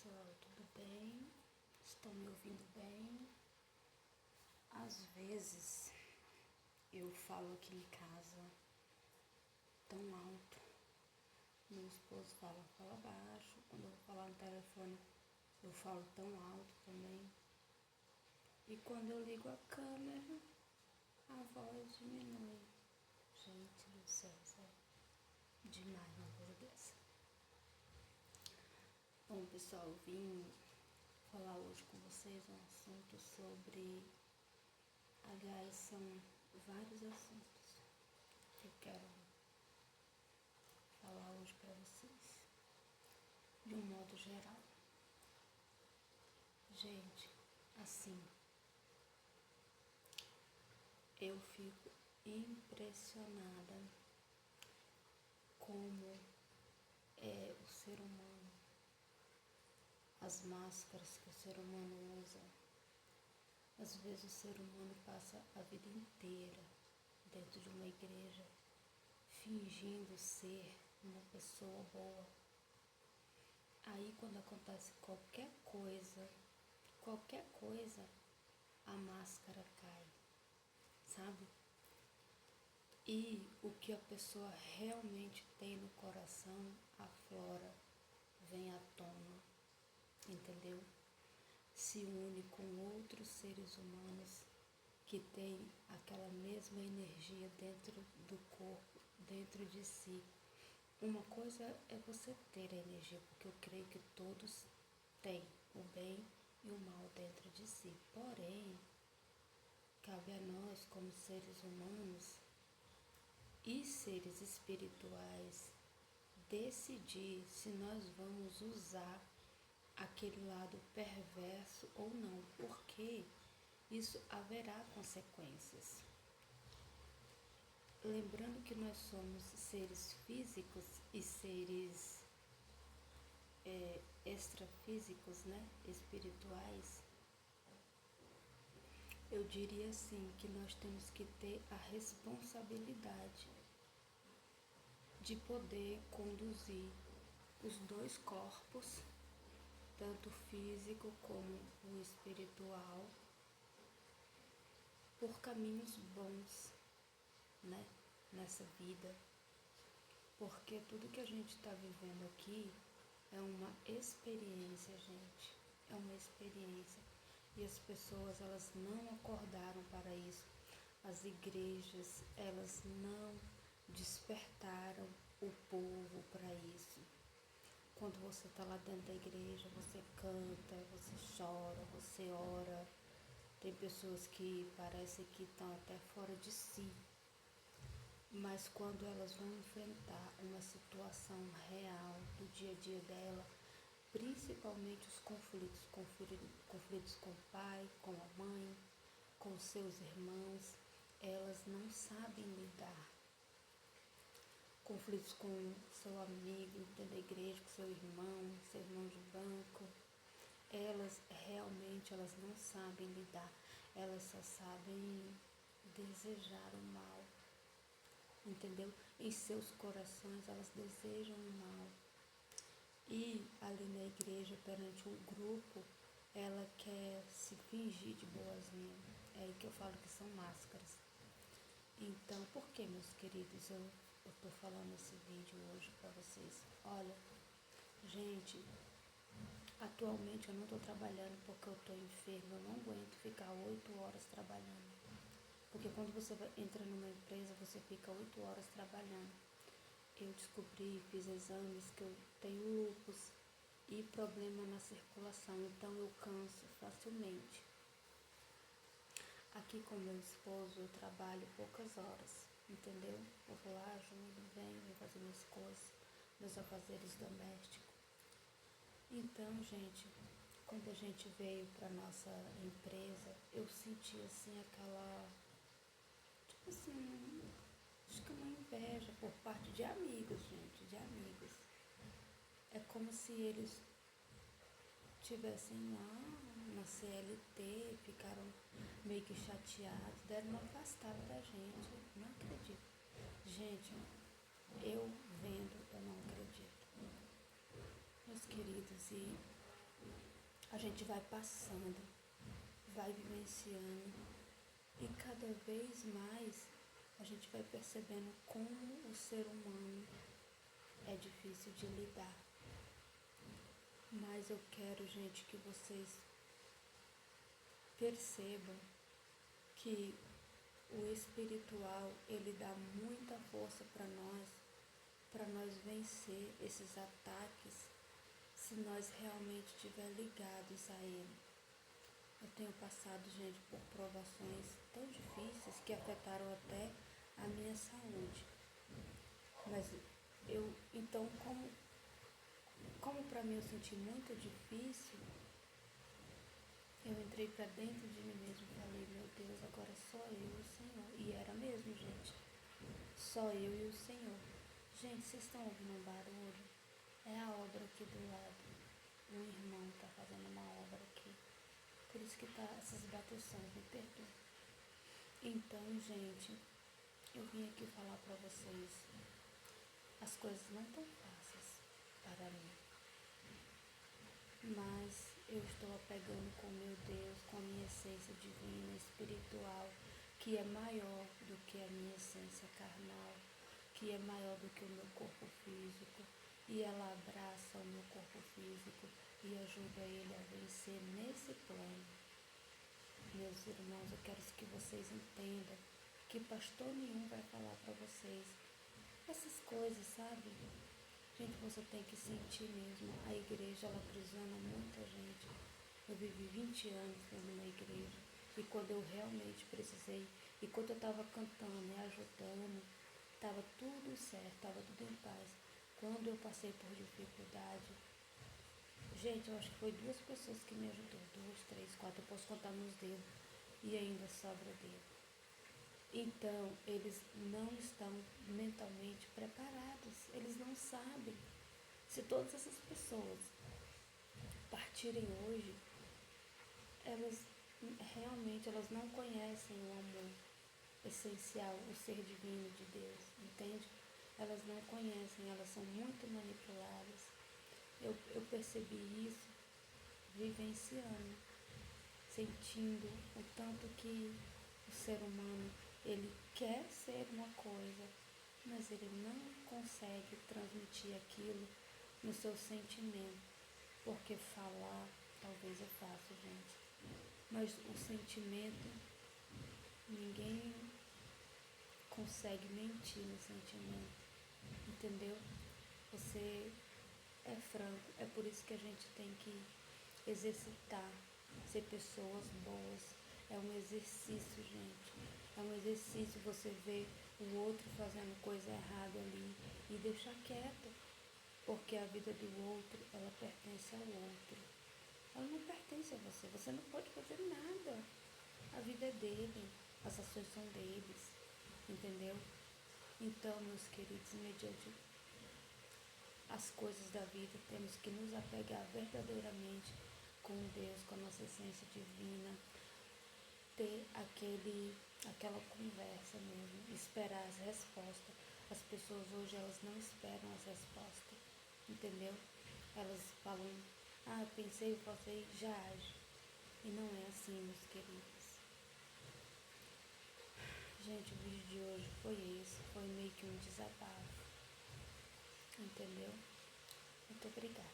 pessoal, tudo bem? Estão me ouvindo bem? Às vezes eu falo aqui em casa tão alto, meu esposo fala baixo, quando eu vou falar no telefone eu falo tão alto também. E quando eu ligo a câmera, a voz diminui. Gente do céu, demais uma coisa dessa. Bom pessoal, eu vim falar hoje com vocês um assunto sobre, aliás, são vários assuntos que eu quero falar hoje para vocês, de um modo geral. Gente, assim, eu fico impressionada como é o ser humano, as máscaras que o ser humano usa. Às vezes o ser humano passa a vida inteira dentro de uma igreja fingindo ser uma pessoa boa. Aí quando acontece qualquer coisa, a máscara cai, sabe? E o que a pessoa realmente tem no coração aflora, vem à tona, entendeu? Se une com outros seres humanos que têm aquela mesma energia dentro do corpo, dentro de si. Uma coisa é você ter a energia, porque eu creio que todos têm o bem e o mal dentro de si. Porém, cabe a nós, como seres humanos e seres espirituais, decidir se nós vamos usar aquele lado perverso ou não, porque isso haverá consequências. Lembrando que nós somos seres físicos e seres extrafísicos, né? Espirituais, eu diria assim que nós temos que ter a responsabilidade de poder conduzir os dois corpos, tanto o físico como o espiritual, por caminhos bons, né, nessa vida, porque tudo que a gente está vivendo aqui é uma experiência, gente, é uma experiência, e as pessoas, elas não acordaram para isso, as igrejas, elas não despertaram o povo para isso. Quando você está lá dentro da igreja, você canta, você chora, você ora. Tem pessoas que parecem que estão até fora de si. Mas quando elas vão enfrentar uma situação real do dia a dia dela, principalmente os conflitos com o pai, com a mãe, com seus irmãos, elas não sabem lidar. Conflitos com seu amigo dentro da igreja, com seu irmão de banco, elas realmente não sabem lidar, elas só sabem desejar o mal, entendeu? Em seus corações elas desejam o mal. E ali na igreja, perante um grupo, ela quer se fingir de boazinha. É aí que eu falo que são máscaras. Então, por que, meus queridos, eu estou falando esse vídeo hoje para vocês? Olha, gente, atualmente eu não estou trabalhando porque eu estou enferma, eu não aguento ficar 8 horas trabalhando. Porque quando você entra numa empresa, você fica 8 horas trabalhando. Eu descobri, fiz exames que eu tenho lúpus e problema na circulação, então eu canso facilmente. Aqui com meu esposo eu trabalho poucas horas, entendeu? Eu vou lá, ajudo, venho fazer minhas coisas, meus afazeres domésticos. Então, gente, quando a gente veio para nossa empresa, eu senti assim aquela, tipo assim, acho que uma inveja por parte de amigos, gente, de amigos. É como se eles tivessem lá na CLT, ficaram meio que chateados, deram uma afastada da gente. Não acredito. Gente, eu vendo, eu não acredito. Meus queridos, e a gente vai passando, vai vivenciando e cada vez mais a gente vai percebendo como o ser humano é difícil de lidar. Mas eu quero, gente, que vocês percebam que o espiritual, ele dá muita força para nós vencer esses ataques, se nós realmente estiver ligados a ele. Eu tenho passado, gente, por provações tão difíceis que afetaram até a minha saúde. Mas então, como para mim eu senti muito difícil, eu entrei para dentro de mim mesmo e falei, meu Deus, agora só eu e o Senhor. E era mesmo, gente. Só eu e o Senhor. Gente, vocês estão ouvindo um barulho? É a obra aqui do lado. Um irmão está fazendo uma obra aqui. Por isso que tá essas bateções, me perdoem. Então, gente, eu vim aqui falar para vocês. As coisas não estão fáceis para mim. Mas eu estou apegando com meu Deus, com a minha essência divina, espiritual, que é maior do que a minha essência carnal, que é maior do que o meu corpo físico, e ela abraça o meu corpo físico e ajuda ele a vencer nesse plano. Meus irmãos, eu quero que vocês entendam que pastor nenhum vai falar para vocês essas coisas, sabe? Gente, você tem que sentir mesmo. A igreja, ela aprisiona muita gente. Eu vivi 20 anos dentro de uma igreja. E quando eu realmente precisei, e quando eu estava cantando e ajudando, estava tudo certo, estava tudo em paz. Quando eu passei por dificuldade, gente, eu acho que foi 2 pessoas que me ajudou. 2, 3, 4, eu posso contar nos dedos. E ainda sobra dedo. Então, eles não estão mentalmente preparados, eles não sabem. Se todas essas pessoas partirem hoje, elas realmente não conhecem o amor essencial, o ser divino de Deus, entende? Elas não conhecem, elas são muito manipuladas. Eu percebi isso vivenciando, sentindo o tanto que o ser humano, ele quer ser uma coisa, mas ele não consegue transmitir aquilo no seu sentimento, porque falar talvez é fácil, gente, mas o sentimento, ninguém consegue mentir no sentimento, entendeu? Você é franco, é por isso que a gente tem que exercitar, ser pessoas boas. É um exercício, gente. É um exercício você ver o outro fazendo coisa errada ali e deixar quieto. Porque a vida do outro, ela pertence ao outro. Ela não pertence a você. Você não pode fazer nada. A vida é dele. As ações são deles. Entendeu? Então, meus queridos, mediante as coisas da vida, temos que nos apegar verdadeiramente com Deus, com a nossa essência divina, ter aquela conversa mesmo, esperar as respostas. As pessoas hoje, elas não esperam as respostas, entendeu? Elas falam, eu pensei, eu passei, já age. E não é assim, meus queridos. Gente, o vídeo de hoje foi esse, foi meio que um desabafo, entendeu? Muito obrigada.